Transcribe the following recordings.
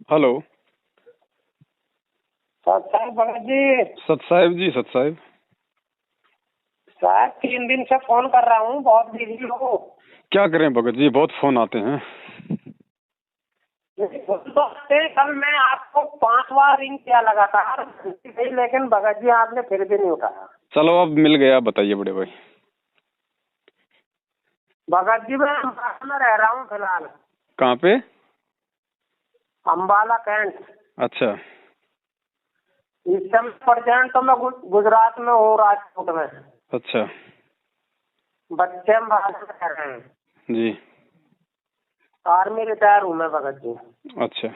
Hello. सत साहब भगत जी। सत साहिब जी, सत साहिब। साहब 3 दिन से फोन कर रहा हूँ, बहुत बिजी हो। क्या करें भगत जी, बहुत फोन आते हैं। कल मैं आपको 5 बार रिंग किया लगातार, लेकिन भगत जी आपने फिर भी नहीं उठाया। चलो अब मिल गया, बताइए बड़े भाई। भगत जी मैं अम्बाला में रह रहा हूँ फिलहाल। कहाँ पे? अम्बाला कैंट। अच्छा। इस समय प्रेजेंट तो मैं गुजरात में हूँ, राजकोट में। अच्छा बच्चे अम्बाला में रह रहे हैं। जी। आर्मी रिटायर हूँ मैं भगत जी। अच्छा।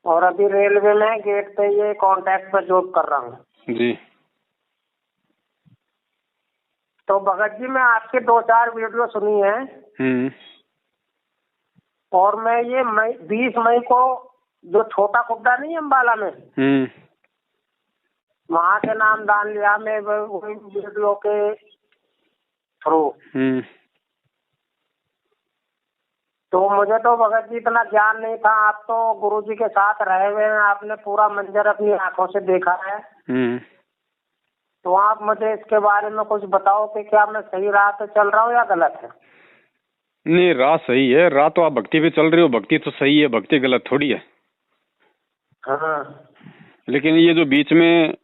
और अभी रेलवे में गेट पे ये कॉन्ट्रैक्ट पे जॉब कर रहा हूँ जी। तो भगत जी मैं आपके 2-4 वीडियो सुनी है। और मैं ये 20 मई को जो छोटा खुड्डा नहीं है अम्बाला में, वहाँ के नाम दान लिया मैं वही वीडियो के थ्रू। तो मुझे तो भगत जी इतना ज्ञान नहीं था, आप तो गुरुजी के साथ रहे हुए हैं, आपने पूरा मंजर अपनी आंखों से देखा है। तो आप मुझे इसके बारे में कुछ बताओ कि क्या मैं सही राह पे चल रहा हूँ या गलत है। नहीं, राह सही है। राह तो आप भक्ति पे चल रहे हो, भक्ति तो सही है, भक्ति गलत थोड़ी है। हाँ। लेकिन ये जो बीच में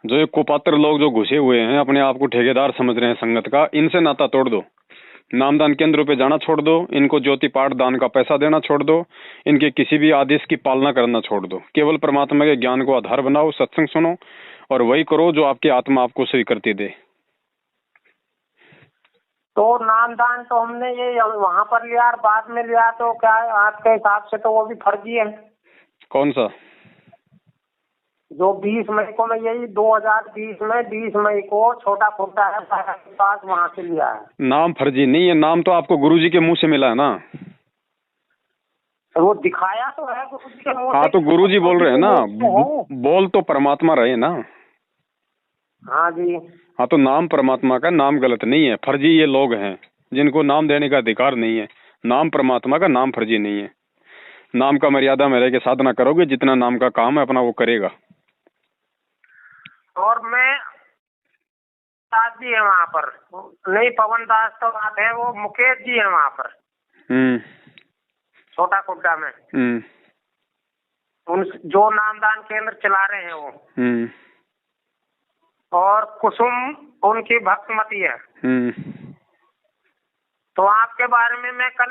जो ये कुपात्र लोग जो घुसे हुए हैं, अपने आप को ठेकेदार समझ रहे हैं संगत का, इनसे नाता तोड़ दो। नामदान केंद्रों पे जाना छोड़ दो, इनको ज्योति पाठ दान का पैसा देना छोड़ दो, इनके किसी भी आदेश की पालना करना छोड़ दो। केवल परमात्मा के ज्ञान को आधार बनाओ, सत्संग सुनो और वही करो जो आपकी आत्मा आपको स्वीकृति दे। तो नामदान तो हमने ये वहाँ पर लिया और बाद में लिया, तो क्या आपके हिसाब से तो वो भी फर्जी है? कौन सा? जो 20 मई को मैं यही 2020 में 20 मई को छोटा खुड्डा है के पास, वहाँ से लिया है। नाम फर्जी नहीं है, नाम तो आपको गुरुजी के मुंह से मिला है ना। वो दिखाया तो है गुरुजी के मुंह से। हाँ तो गुरुजी बोल रहे हैं ना, बोल तो परमात्मा रहे ना। हाँ जी। हाँ तो नाम परमात्मा का, नाम गलत नहीं है। फर्जी ये लोग हैं जिनको नाम देने का अधिकार नहीं है। नाम परमात्मा का, नाम फर्जी नहीं है। नाम का मर्यादा में रह के साधना करोगे, जितना नाम का काम है अपना वो करेगा। और मैं दास जी है वहाँ पर, नहीं पवन दास तो बात है, वो मुकेश जी है वहाँ पर छोटा खुड्डा में। उन जो नामदान केंद्र चला रहे हैं वो। और कुसुम उनकी भक्तमती है। तो आपके बारे में मैं कल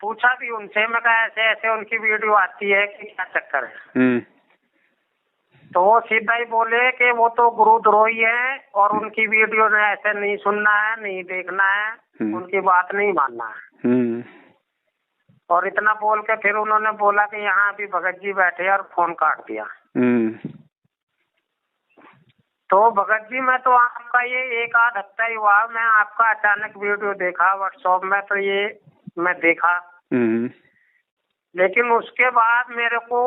पूछा भी उनसे, मैं कहा ऐसे ऐसे उनकी वीडियो आती है कि क्या चक्कर है। तो वो सीधा ही बोले कि वो तो गुरुद्रोही है और उनकी वीडियो ने ऐसे नहीं सुनना है, नहीं देखना है, उनकी बात नहीं मानना है। और इतना बोल के फिर उन्होंने बोला कि यहाँ अभी भगत जी बैठे और फोन काट दिया। तो भगत जी मैं तो आपका ये 1-8 हफ्ता ही हुआ, मैं आपका अचानक वीडियो देखा व्हाट्सएप में, तो ये मैं देखा। लेकिन उसके बाद मेरे को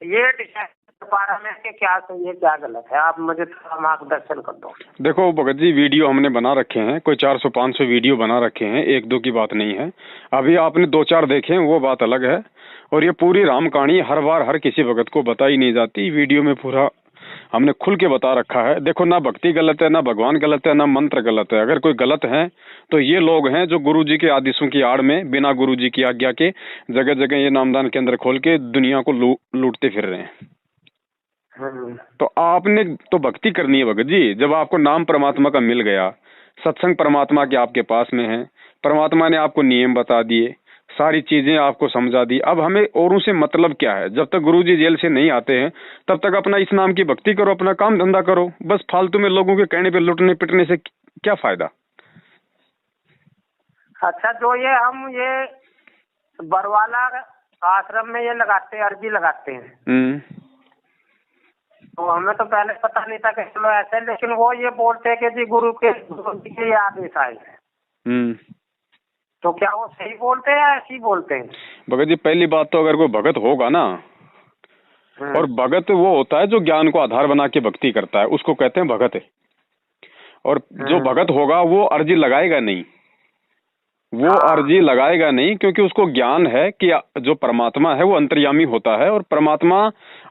ये डिसाइड कर पा रहा मैं कि क्या सही है क्या गलत है, आप मुझे थोड़ा मार्गदर्शन कर दो। देखो भगत जी, वीडियो हमने बना रखे हैं, कोई 400-500 वीडियो बना रखे हैं, 1-2 की बात नहीं है। अभी आपने 2-4 देखे वो बात अलग है। और ये पूरी राम कहानी हर बार हर किसी भगत को बताई नहीं जाती। वीडियो में पूरा हमने खुल के बता रखा है। देखो, ना भक्ति गलत है, ना भगवान गलत है, ना मंत्र गलत है। अगर कोई गलत है तो ये लोग हैं जो गुरुजी के आदेशों की आड़ में बिना गुरुजी की आज्ञा के जगह जगह ये नामदान केंद्र खोल के दुनिया को लूटते फिर रहे हैं। तो आपने तो भक्ति करनी है भगत जी। जब आपको नाम परमात्मा का मिल गया, सत्संग परमात्मा के आपके पास में है, परमात्मा ने आपको नियम बता दिए, सारी चीजें आपको समझा दी। अब हमें औरों से मतलब क्या है? जब तक गुरुजी जेल से नहीं आते हैं तब तक अपना इस नाम की भक्ति करो, अपना काम धंधा करो। बस फालतू में लोगों के कहने पे लुटने पिटने से क्या फायदा? अच्छा, जो ये हम ये बरवाला आश्रम में ये लगाते हैं, अर्जी लगाते हैं, तो हमें तो पहले पता नहीं था कि चलो ऐसे, लेकिन वो ये बोलते हैं कि जी गुरु जी के ये आदेश आए हैं। तो क्या वो सही बोलते हैं या ऐसे ही बोलते हैं? भगत जी, पहली बात तो अगर कोई भगत होगा ना, और भगत वो होता है जो ज्ञान को आधार बना के भक्ति करता है, उसको कहते हैं भगत है। और जो भगत होगा वो अर्जी लगाएगा नहीं। वो अर्जी लगाएगा नहीं, क्योंकि उसको ज्ञान है कि जो परमात्मा है वो अंतर्यामी होता है और परमात्मा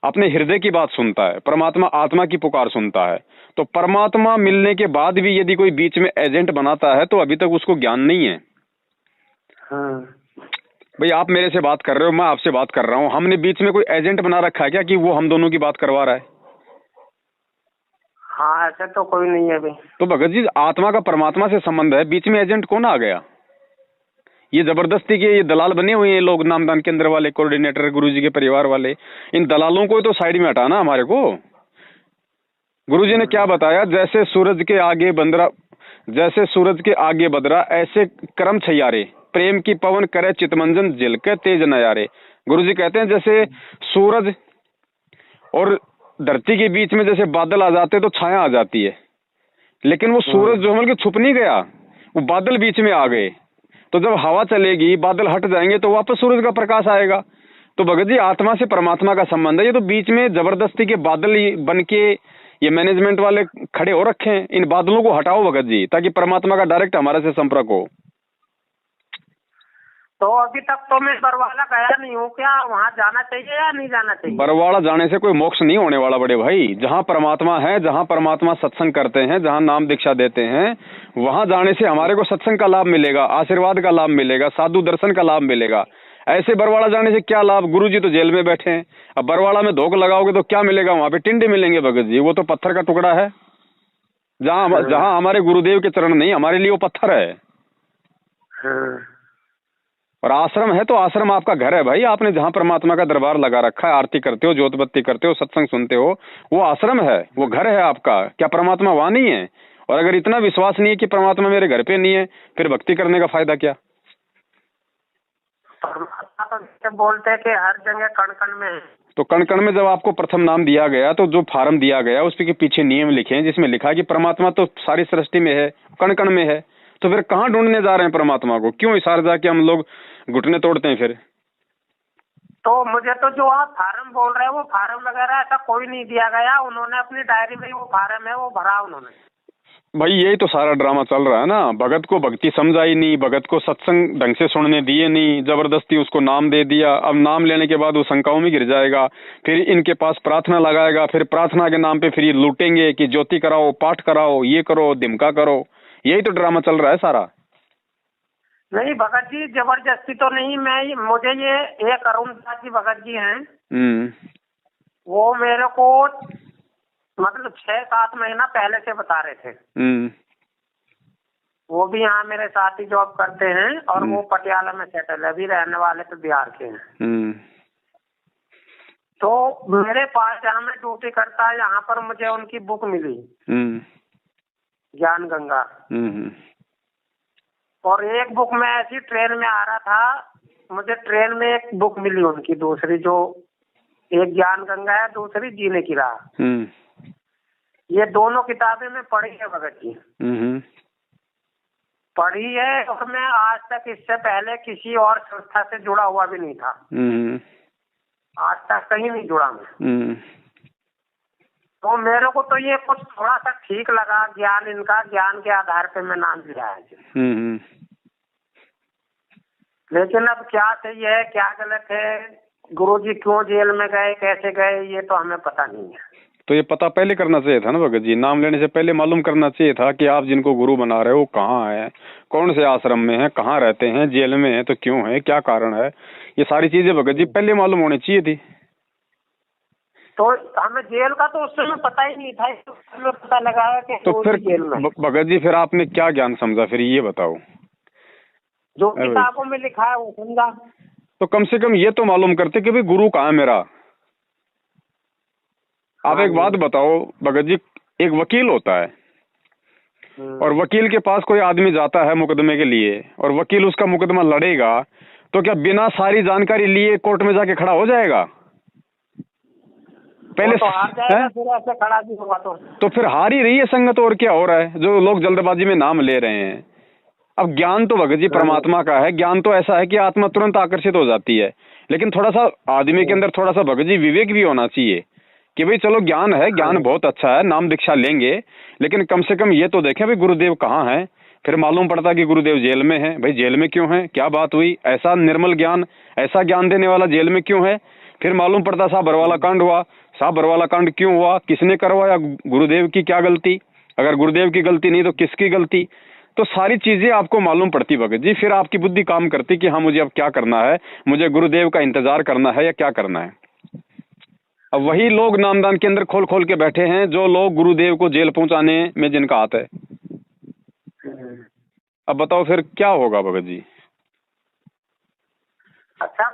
अपने हृदय की बात सुनता है, परमात्मा आत्मा की पुकार सुनता है। तो परमात्मा मिलने के बाद भी यदि कोई बीच में एजेंट बनाता है तो अभी तक उसको ज्ञान नहीं है। भाई आप मेरे से बात कर रहे हो, मैं आपसे बात कर रहा हूँ, हमने बीच में कोई एजेंट बना रखा है क्या कि वो हम दोनों की बात करवा रहा है? हाँ, ऐसे तो कोई नहीं है भाई। तो भगत जी आत्मा का परमात्मा से संबंध है, बीच में एजेंट कौन आ गया? ये जबरदस्ती के ये दलाल बने हुए हैं लोग, नामदान केंद्र वाले, कोऑर्डिनेटर, गुरुजी के परिवार वाले। इन दलालों को तो साइड में हटाना हमारे को। गुरुजी ने क्या बताया, जैसे सूरज के आगे बंदरा, जैसे सूरज के आगे बदरा, ऐसे कर्म छैयारे, प्रेम की पवन करे चितमंजन जिल के तेज नयारे। गुरुजी कहते हैं जैसे सूरज और धरती के बीच में जैसे बादल आ जाते तो छाया आ जाती है, लेकिन वो सूरज जो है छुप नहीं गया, वो बादल बीच में आ गए। तो जब हवा चलेगी, बादल हट जाएंगे तो वापस सूरज का प्रकाश आएगा। तो भगत जी आत्मा से परमात्मा का संबंध है। ये तो बीच में जबरदस्ती के बादल बन के ये मैनेजमेंट वाले खड़े हो रखे हैं। इन बादलों को हटाओ भगत जी, ताकि परमात्मा का डायरेक्ट हमारे से संपर्क हो। तो अभी तक तो मैं बरवाला गया नहीं हूँ, क्या वहाँ जाना चाहिए या नहीं जाना चाहिए? बरवाला जाने से कोई मोक्ष नहीं होने वाला बड़े भाई। जहाँ परमात्मा है, जहाँ परमात्मा सत्संग करते हैं, जहाँ नाम दीक्षा देते हैं, वहाँ जाने से हमारे को सत्संग का लाभ मिलेगा, आशीर्वाद का लाभ मिलेगा, साधु दर्शन का लाभ मिलेगा। ऐसे बरवाड़ा जाने से क्या लाभ? गुरुजी तो जेल में बैठे हैं, अब बरवाड़ा में धोख लगाओगे तो क्या मिलेगा? वहाँ पे टिंडे मिलेंगे भगत जी। वो तो पत्थर का टुकड़ा है। जहाँ हमारे गुरुदेव के चरण नहीं, हमारे लिए वो पत्थर है। और आश्रम है तो आश्रम आपका घर है भाई। आपने जहाँ परमात्मा का दरबार लगा रखा है, आरती करते हो, ज्योत बत्ती करते हो, सत्संग सुनते हो, वो आश्रम है, वो घर है आपका। क्या परमात्मा वहाँ नहीं है? और अगर इतना विश्वास नहीं है कि परमात्मा मेरे घर पे नहीं है, फिर भक्ति करने का फायदा क्या? परमात्मा तो बोलते हैं कि हर जगह कण कण में है। तो कण कण में जब आपको प्रथम नाम दिया गया, तो जो फार्म दिया गया उसके पीछे नियम लिखे हैं, जिसमें लिखा है कि परमात्मा तो सारी सृष्टि में है, कण कण में है। तो फिर कहाँ ढूंढने जा रहे हैं परमात्मा को? क्यों इशार जाके हम लोग घुटने तोड़ते हैं फिर? तो मुझे तो जो आप फार्म बोल रहे हैं वो फार्म वगैरह ऐसा कोई नहीं दिया गया। उन्होंने अपनी डायरी में वो फार्म है वो भरा उन्होंने। भाई यही तो सारा ड्रामा चल रहा है ना। भगत को भक्ति समझाई नहीं, भगत को सत्संग ढंग से सुनने दिए नहीं, जबरदस्ती उसको नाम दे दिया। अब नाम लेने के बाद वो शंकाओं में गिर जाएगा, फिर इनके पास प्रार्थना लगाएगा, फिर प्रार्थना के नाम पे फिर ये लूटेंगे कि ज्योति कराओ, पाठ कराओ, ये करो, दिमका करो। यही तो ड्रामा चल रहा है सारा। नहीं भगत जी, जबरदस्ती तो नहीं। मुझे ये एक अरुणदास जी भगत जी हैं, वो मेरे को मतलब 6-7 महीना पहले से बता रहे थे। वो भी यहाँ मेरे साथ ही जॉब करते हैं और वो पटियाला में सेटल है, अभी रहने वाले तो बिहार के हैं। तो मेरे पास जहाँ मैं ड्यूटी करता है, यहाँ पर मुझे उनकी बुक मिली, ज्ञान गंगा। और एक बुक में ऐसी ट्रेन में आ रहा था, मुझे ट्रेन में एक बुक मिली उनकी, दूसरी, जो एक ज्ञान गंगा है, दूसरी जीने की राह। ये दोनों किताबें मैं पढ़ी है भगत जी, पढ़ी है। और मैं आज तक इससे पहले किसी और संस्था से जुड़ा हुआ भी नहीं था, आज तक कहीं नहीं जुड़ा मैं। तो मेरे को तो ये कुछ थोड़ा सा ठीक लगा, ज्ञान इनका, ज्ञान के आधार पे मैं नाम लिया है। लेकिन अब क्या सही है क्या गलत है, गुरुजी क्यों जेल में गए, कैसे गए, ये तो हमें पता नहीं है। तो ये पता पहले करना चाहिए था ना भगत जी। नाम लेने से पहले मालूम करना चाहिए था कि आप जिनको गुरु बना रहे हो कहाँ है, कौन से आश्रम में है, कहाँ रहते हैं, जेल में है तो क्यों है, क्या कारण है। ये सारी चीजें भगत जी पहले मालूम होनी चाहिए थी। तो हमें जेल का तो उस समय पता ही नहीं था, इसमें पता लगा कि तो फिर जेल में। भगत जी फिर आपने क्या ज्ञान समझा, फिर ये बताओ। जो किताबों में लिखा है वो समझा। तो कम से कम ये तो मालूम करते कि भाई गुरु कहाँ है मेरा। आप एक बात बताओ भगत जी, एक वकील होता है और वकील के पास कोई आदमी जाता है मुकदमे के लिए, और वकील उसका मुकदमा लड़ेगा, तो क्या बिना सारी जानकारी लिए कोर्ट में जाके खड़ा हो जाएगा? पहले तो हार जाएगा, फिर ऐसे खड़ा भी होगा तो फिर हार ही रही है संगत। और क्या हो रहा है, जो लोग जल्दबाजी में नाम ले रहे हैं। अब ज्ञान तो भगत जी परमात्मा का है, ज्ञान तो ऐसा है कि आत्मा तुरंत आकर्षित हो जाती है, लेकिन थोड़ा सा आदमी के अंदर थोड़ा सा भगत जी विवेक भी होना चाहिए कि भाई चलो ज्ञान है, ज्ञान बहुत अच्छा है, नाम दीक्षा लेंगे, लेकिन कम से कम ये तो देखें भाई गुरुदेव कहाँ है, फिर मालूम पड़ता कि गुरुदेव जेल में है। भाई जेल में क्यों है, क्या बात हुई, ऐसा निर्मल ज्ञान, ऐसा ज्ञान देने वाला जेल में क्यों है। फिर मालूम पड़ता साहब बरवाला कांड हुआ। साहब बरवाला कांड क्यों हुआ, किसने करवाया, गुरुदेव की क्या गलती, अगर गुरुदेव की गलती नहीं तो किसकी गलती। तो सारी चीजें आपको मालूम पड़ती भगत जी। फिर आपकी बुद्धि काम करती कि हाँ मुझे अब क्या करना है, मुझे गुरुदेव का इंतजार करना है या क्या करना है। अब वही लोग नामदान के अंदर खोल खोल के बैठे हैं जो लोग गुरुदेव को जेल पहुंचाने में जिनका हाथ है। अब बताओ फिर क्या होगा भगत जी। अच्छा,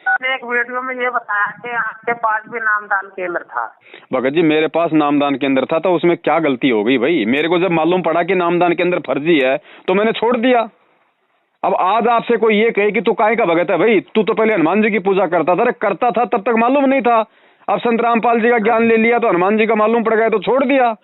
आपने एक वीडियो में ये बताया कि आपके पास भी नामदान केंद्र था। भगत जी मेरे पास नामदान केंद्र था, तो उसमें क्या गलती हो गई भाई। मेरे को जब मालूम पड़ा कि नामदान केंद्र फर्जी है तो मैंने छोड़ दिया। अब आज आपसे कोई ये कहे कि तू काहे का भगत है, भाई तू तो पहले हनुमान जी की पूजा करता था। अरे करता था तब तक मालूम नहीं था, अब संत रामपाल जी का ज्ञान ले लिया तो हनुमान जी का मालूम पड़ गया तो छोड़ दिया।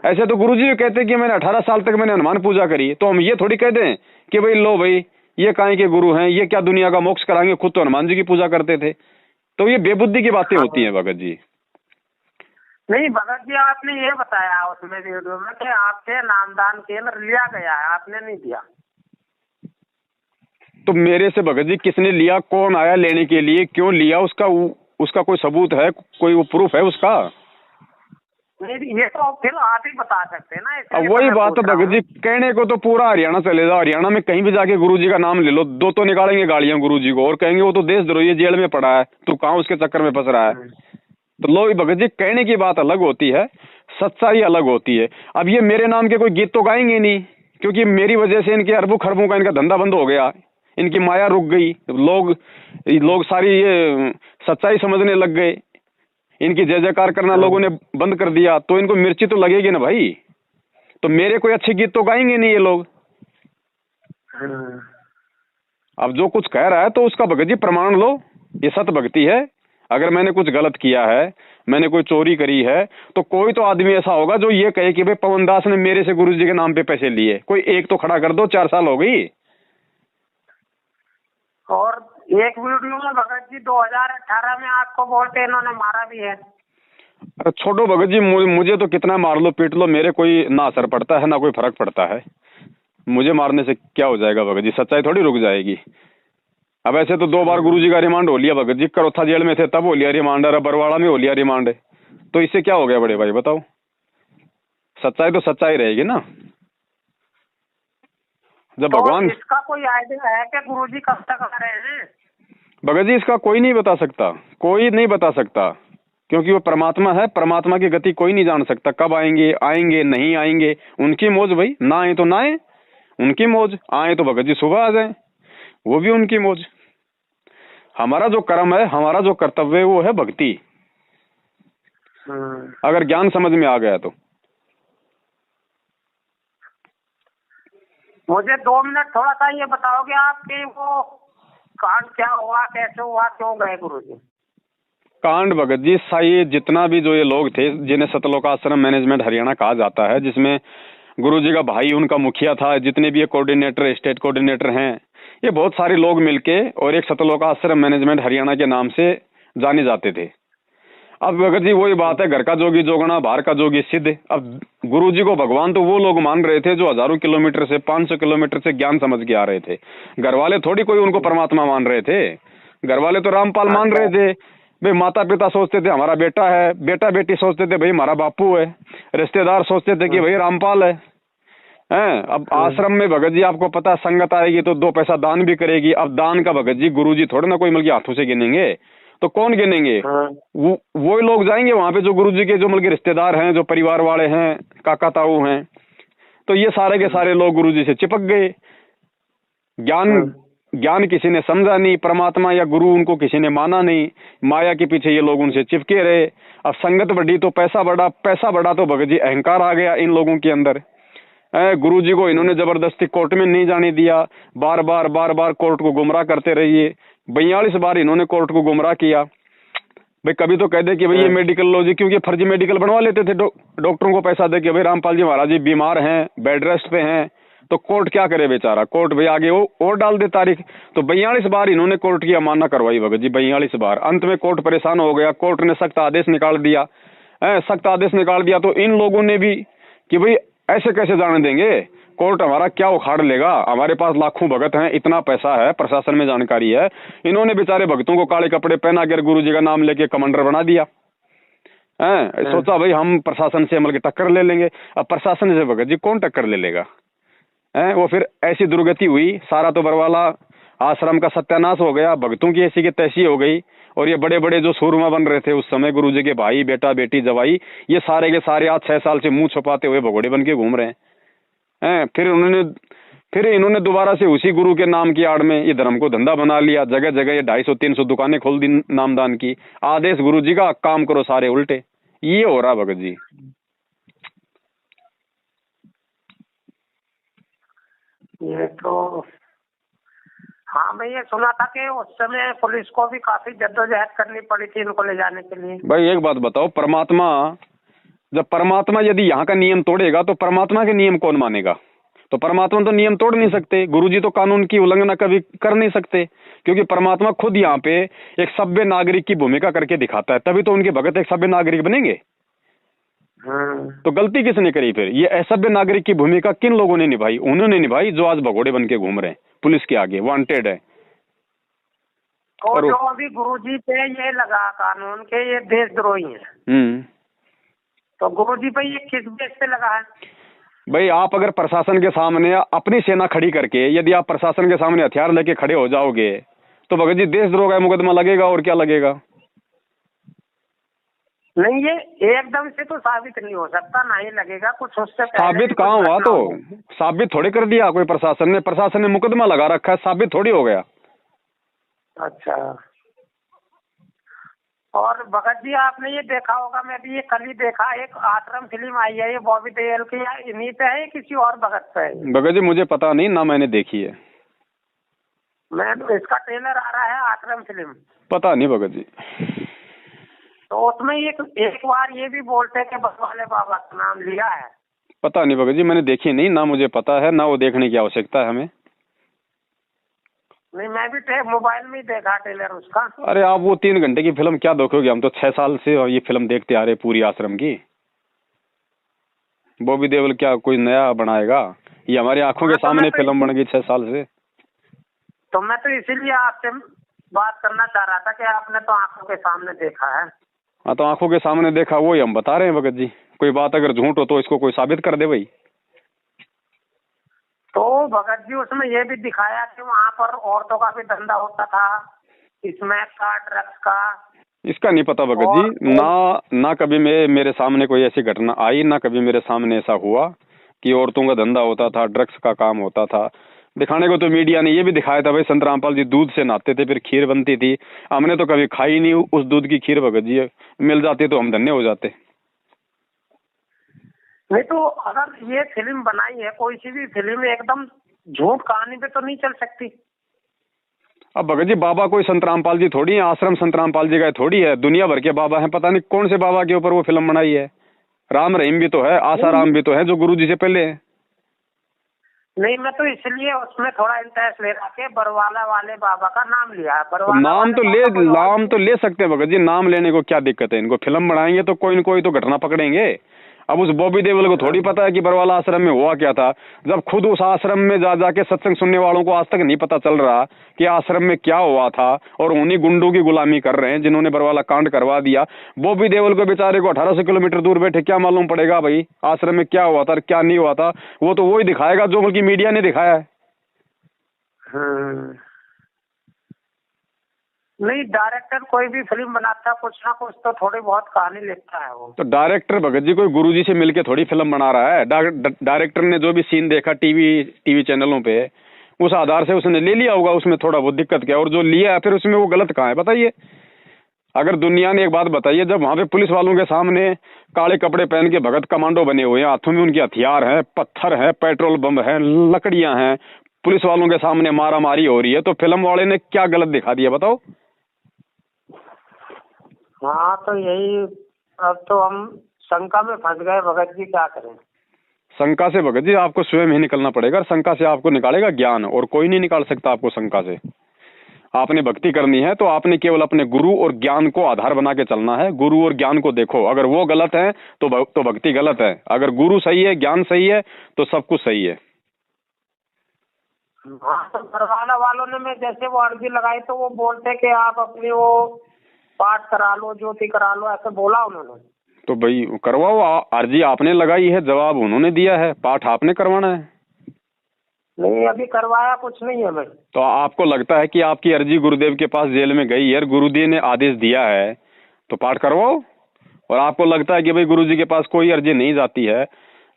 ऐसे तो गुरुजी भी कहते कि मैंने 18 साल तक मैंने हनुमान पूजा करी, तो हम ये थोड़ी कह दें कि भाई लो भाई ये काहे के गुरु हैं, ये क्या दुनिया का मोक्ष कराएंगे, खुद तो हनुमान जी की पूजा करते थे। तो ये बेबुद्धि की बातें होती हैं भगत जी। नहीं भगत जी, आपने ये बताया उसमें वीडियो में कि आपसे नामदान केंद्र लिया गया है, आपने नहीं दिया। तो मेरे से भगत जी किसने लिया, कौन आया लेने के लिए, क्यों लिया, उसका कोई सबूत है, कोई वो प्रूफ है उसका? नहीं, ये तो फिर आप ही बता सकते हैं ना। अब वही बात है भगत जी, कहने को तो पूरा हरियाणा चले जाओ, हरियाणा में कहीं भी जाके गुरुजी का नाम ले लो, दो तो निकालेंगे गालियां गुरुजी को और कहेंगे वो तो देशद्रोही जेल में पड़ा है, तू कहाँ उसके चक्कर में फंस रहा है। तो लो भगत जी, कहने की बात अलग होती है, सच्चाई अलग होती है। अब ये मेरे नाम के कोई गीत तो गाएंगे नहीं, क्योंकि मेरी वजह से इनके अरबों खरबों का इनका धंधा बंद हो गया, इनकी माया रुक गई, लोग सारी ये सच्चाई समझने लग गए, इनकी जय जयकार करना लोगों ने बंद कर दिया, तो इनको मिर्ची तो लगेगी ना भाई। तो मेरे कोई अच्छे गीत तो गाएंगे नहीं ये लोग। अब जो कुछ कह रहा है तो उसका भगत जी प्रमाण लो, ये सत भक्ति है। अगर मैंने कुछ गलत किया है, मैंने कोई चोरी करी है, तो कोई तो आदमी ऐसा होगा जो ये कहे कि भाई पवन दास ने मेरे से गुरुजी के नाम पे पैसे लिए। कोई एक तो खड़ा कर दो, 4 साल हो गई। और एक वीडियो में भगत जी 2018 में आपको बोलते इन्होंने मारा भी है। अरे छोड़ो भगत जी, मुझे तो कितना मार लो पीट लो, मेरे कोई ना असर पड़ता है ना कोई फर्क पड़ता है। मुझे मारने से क्या हो जाएगा भगत जी, सच्चाई थोड़ी रुक जाएगी। अब ऐसे तो 2 बार गुरुजी का रिमांड हो लिया भगत जी, करोथा जेल में थे तब हो लिया रिमांड, और बरवाड़ा में हो लिया रिमांड, तो इससे क्या हो गया बड़े भाई बताओ। सच्चाई तो सच्चाई रहेगी ना। जब तो भगवान, इसका कोई आइडिया है कि गुरुजी कब तक आ रहे हैं? भगत जी इसका कोई नहीं बता सकता, कोई नहीं बता सकता, क्योंकि वो परमात्मा है। परमात्मा की गति कोई नहीं जान सकता, कब आएंगे आएंगे नहीं आएंगे उनकी मौज भाई, ना आए तो ना आए उनकी मौज, आए तो भगत जी सुबह आ जाए वो भी उनकी मौज। हमारा जो कर्म है, हमारा जो कर्तव्य है वो है भक्ति, अगर ज्ञान समझ में आ गया तो। मुझे 2 मिनट थोड़ा सा ये बताओगे आप कि वो कांड क्या हुआ, कैसे हुआ, क्यों गए गुरुजी? कांड भगत जी ये जितना भी जो ये लोग थे जिन्हें सतलोक आश्रम मैनेजमेंट हरियाणा कहा जाता है, जिसमें गुरुजी का भाई उनका मुखिया था, जितने भी ये कोऑर्डिनेटर स्टेट कोऑर्डिनेटर हैं, ये बहुत सारे लोग मिलके और एक सतलोक आश्रम मैनेजमेंट हरियाणा के नाम से जाने जाते थे। अब भगत जी वही बात है, घर का जोगी जोगना बाहर का जोगी सिद्ध। अब गुरुजी को भगवान तो वो लोग मान रहे थे जो हजारों किलोमीटर से 500 किलोमीटर से ज्ञान समझ के आ रहे थे। घर वाले थोड़ी कोई उनको परमात्मा मान रहे थे, घर वाले तो रामपाल मान रहे थे। भाई माता पिता सोचते थे हमारा बेटा है, बेटा बेटी सोचते थे भाई हमारा बापू है, रिश्तेदार सोचते थे कि भाई रामपाल है। अब आश्रम में भगत जी आपको पता संगत आएगी तो 2 पैसा दान भी करेगी। अब दान का भगत जी गुरुजी थोड़े ना कोई मिल के हाथों से गिनेंगे, तो कौन गिनेंगे? वो लोग जाएंगे वहां पे जो गुरुजी के जो मिल के रिश्तेदार हैं, जो परिवार वाले हैं, काका ताऊ हैं। तो ये सारे के सारे लोग गुरुजी से चिपक गए। ज्ञान किसी ने समझा नहीं, परमात्मा या गुरु उनको किसी ने माना नहीं, माया के पीछे ये लोग उनसे चिपके रहे। अब संगत बढ़ी तो पैसा बढ़ा तो भगत जी अहंकार आ गया इन लोगों के अंदर। गुरुजी को इन्होंने जबरदस्ती कोर्ट में नहीं जाने दिया, बार बार कोर्ट को गुमराह करते रहिए। 42 बार इन्होंने कोर्ट को गुमराह किया। भाई कभी तो कह दे कि भाई ये मेडिकल लो जी, क्योंकि फर्जी मेडिकल बनवा लेते थे डॉक्टरों को पैसा दे के, भाई रामपाल जी महाराज जी बीमार हैं, बेड रेस्ट पे हैं, तो कोर्ट क्या करे बेचारा, कोर्ट भाई आगे वो और डाल दे तारीख। तो 42 बार इन्होंने कोर्ट की अवमानना करवाई भगत जी, 42 बार। अंत में कोर्ट परेशान हो गया, कोर्ट ने सख्त आदेश निकाल दिया। तो इन लोगों ने भी कि भाई ऐसे कैसे जाने देंगे? कोर्ट हमारा क्या उखाड़ लेगा? हमारे पास लाखों भगत हैं, इतना पैसा है, प्रशासन में जानकारी है। इन्होंने बेचारे भक्तों को काले कपड़े पहना कर गुरु जी का नाम लेके कमांडर बना दिया है। सोचा भाई हम प्रशासन से अमल की टक्कर ले लेंगे। अब प्रशासन से भगत जी कौन टक्कर ले लेगा? है वो फिर ऐसी दुर्गति हुई, सारा तो बरवाला आश्रम का सत्यानाश हो गया, भक्तों की ऐसी की तैसी हो गई। और ये बड़े बड़े जो सूरमा बन रहे थे उस समय, गुरु जी के भाई, बेटा, बेटी, जवाई, ये सारे के सारे आज 6 साल से मुंह छुपाते हुए भगोड़े बन के घूम रहे हैं। फिर इन्होंने दोबारा से उसी गुरु के नाम की आड़ में ये धर्म को धंधा बना लिया। जगह जगह ये 250-300 दुकानें खोल दी नामदान की। आदेश गुरु जी का, काम करो सारे उल्टे। ये हो रहा भगत जी। ये तो हाँ, मैं ये सुना था कि उस समय पुलिस को भी काफी जद्दोजहद करनी पड़ी थी इनको ले जाने के लिए। भाई एक बात बताओ, जब परमात्मा यदि यहाँ का नियम तोड़ेगा तो परमात्मा के नियम कौन मानेगा? तो परमात्मा तो नियम तोड़ नहीं सकते, गुरुजी तो कानून की उल्लंघना कभी कर नहीं सकते, क्योंकि परमात्मा खुद यहाँ पे एक सभ्य नागरिक की भूमिका करके दिखाता है, तभी तो उनके भगत एक सभ्य नागरिक बनेंगे। तो गलती किसने करी फिर? ये असभ्य नागरिक की भूमिका किन लोगों ने निभाई? उन्होंने निभाई जो आज भगोड़े बन के घूम रहे हैं, पुलिस के आगे वांटेड है। और जो अभी गुरुजी पे ये लगा कानून के ये देशद्रोही है, तो गुरुजी पे ये किस बेस पे लगा है? भाई आप अगर प्रशासन के सामने अपनी सेना खड़ी करके, यदि आप प्रशासन के सामने हथियार लेके खड़े हो जाओगे तो भगत जी देशद्रोह का मुकदमा लगेगा, और क्या लगेगा? नहीं, ये एकदम से तो साबित नहीं हो सकता, ना ही लगेगा कुछ उससे साबित कहाँ हुआ? तो साबित थोड़ी कर दिया कोई प्रशासन ने मुकदमा लगा रखा है, साबित थोड़ी हो गया। अच्छा, और भगत जी आपने ये देखा होगा, मैं भी ये कल ही देखा, एक आश्रम फिल्म आई है, ये बॉबी देओल की, इन्हीं पे है किसी और भगत पे है? भगत जी मुझे पता नहीं ना, मैंने देखी है। मैं इसका ट्रेलर आ रहा है आश्रम फिल्म, पता नहीं भगत जी। तो उसमें एक बार ये भी बोलते कि बरवाले बाबा का नाम लिया है। पता नहीं भगत जी, मैंने देखी नहीं, ना मुझे पता है, ना वो देखने की आवश्यकता है हमें। नहीं, मैं भी मोबाइल में ही देखा ट्रेलर उसका। अरे आप वो 3 घंटे की फिल्म क्या देखोगे? हम तो 6 साल से ये फिल्म देखते आ रहे पूरी आश्रम की। बॉबी देओल क्या कोई नया बनाएगा? ये हमारी आंखों के सामने फिल्म बन गई 6 साल से। तो मैं तो इसीलिए आपसे बात करना चाह रहा था कि आपने तो आंखों के सामने देखा है। हाँ, तो आंखों के सामने देखा, वो ही हम बता रहे हैं भगत जी। कोई बात अगर झूठ हो तो इसको कोई साबित कर दे भाई। तो भगत जी उसमें ये भी दिखाया कि वहाँ पर औरतों का भी धंधा होता था, स्मैक का, ड्रग्स का। इसका नहीं पता भगत जी, ना कभी मेरे सामने कोई ऐसी घटना आई, ना कभी मेरे सामने ऐसा हुआ कि औरतों का धंधा होता था, ड्रग्स का काम होता था। दिखाने को तो मीडिया ने ये भी दिखाया था भाई, संत रामपाल जी दूध से नहाते थे, फिर खीर बनती थी। हमने तो कभी खाई नहीं उस दूध की खीर भगत जी, मिल जाती तो हम धन्य हो जाते। नहीं तो अगर ये फिल्म बनाई है, कोई सी भी फिल्म एकदम झूठ कहानी पे तो नहीं चल सकती। अब भगत जी बाबा कोई संत रामपाल जी थोड़ी है, आश्रम संत रामपाल जी का थोड़ी है, दुनिया भर के बाबा हैं, पता नहीं कौन से बाबा के ऊपर वो फिल्म बनाई है। राम रहीम भी तो है, आसाराम भी तो है जो गुरु जी से पहले है। नहीं, मैं तो इसलिए उसमें थोड़ा इंटरेस्ट ले रहा कि बरवाला वाले बाबा का नाम लिया है। नाम तो ले सकते हैं भगत जी, नाम लेने को क्या दिक्कत है? इनको फिल्म बनाएंगे तो कोई न कोई तो घटना पकड़ेंगे। अब उस बॉबी देओल को थोड़ी पता है कि बरवाला आश्रम में हुआ क्या था, जब खुद उस आश्रम में जाके सत्संग सुनने वालों को आज तक नहीं पता चल रहा कि आश्रम में क्या हुआ था, और उन्हीं गुंडों की गुलामी कर रहे हैं जिन्होंने बरवाला कांड करवा दिया। बॉबी देओल को बेचारे को 1800 किलोमीटर दूर बैठे क्या मालूम पड़ेगा भाई आश्रम में क्या हुआ था क्या नहीं हुआ था? वो तो वही दिखाएगा जो बल्कि मीडिया ने दिखाया है। नहीं, डायरेक्टर कोई भी फिल्म बनाता कुछ ना कुछ तो थोड़ी बहुत कहानी लिखता है वो। तो डायरेक्टर भगत जी कोई गुरुजी से मिलके थोड़ी फिल्म बना रहा है। डायरेक्टर ने जो भी सीन देखा टीवी चैनलों पे, उस आधार से उसने ले लिया होगा। उसमें थोड़ा बहुत दिक्कत क्या, और जो लिया है फिर उसमें वो गलत कहाँ है बताइए? अगर दुनिया ने एक बात बताइए, जब वहाँ पे पुलिस वालों के सामने काले कपड़े पहन के भगत कमांडो बने हुए हैं, हाथों में उनके हथियार हैं, पत्थर है, पेट्रोल बम है, लकड़ियां हैं, पुलिस वालों के सामने मारा मारी हो रही है, तो फिल्म वाले ने क्या गलत दिखा दिया बताओ? हाँ, तो यही, अब तो हम शंका में फंस गए भगत जी, क्या करें? शंका से भगत जी आपको स्वयं ही निकलना पड़ेगा। शंका से आपको निकालेगा ज्ञान, और कोई नहीं निकाल सकता आपको शंका से। आपने भक्ति करनी है तो आपने केवल अपने गुरु और ज्ञान को आधार बना के चलना है। गुरु और ज्ञान को देखो, अगर वो गलत है तो भक्ति गलत है, अगर गुरु सही है, ज्ञान सही है तो सब कुछ सही है। हाँ, तो घरवाला वालों ने मैं जैसे वो अर्जी लगाई तो वो बोलते कि आप अपनी वो पाठ करा लो, ज्योति करा लो, ऐसे बोला उन्होंने। तो भाई करवाओ, अर्जी आपने लगाई है, जवाब उन्होंने दिया है, पाठ आपने करवाना है। नहीं, अभी करवाया कुछ नहीं है मैं। तो आपको लगता है कि आपकी अर्जी गुरुदेव के पास जेल में गई है, गुरुदेव ने आदेश दिया है तो पाठ करवाओ। और आपको लगता है कि भाई गुरुजी के पास कोई अर्जी नहीं जाती है,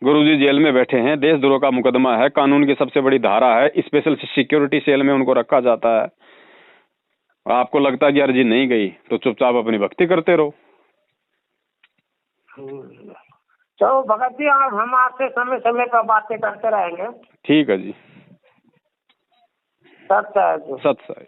गुरुजी जेल में बैठे हैं, देशद्रोह का मुकदमा है, कानून की सबसे बड़ी धारा है, स्पेशल सिक्योरिटी सेल में उनको रखा जाता है, आपको लगता है कि अर्जी नहीं गई तो चुपचाप अपनी भक्ति करते रहो। चलो भगत जी, हम आपसे समय समय पर बातें करते रहेंगे। ठीक है जी। सत्य है। सत्य है।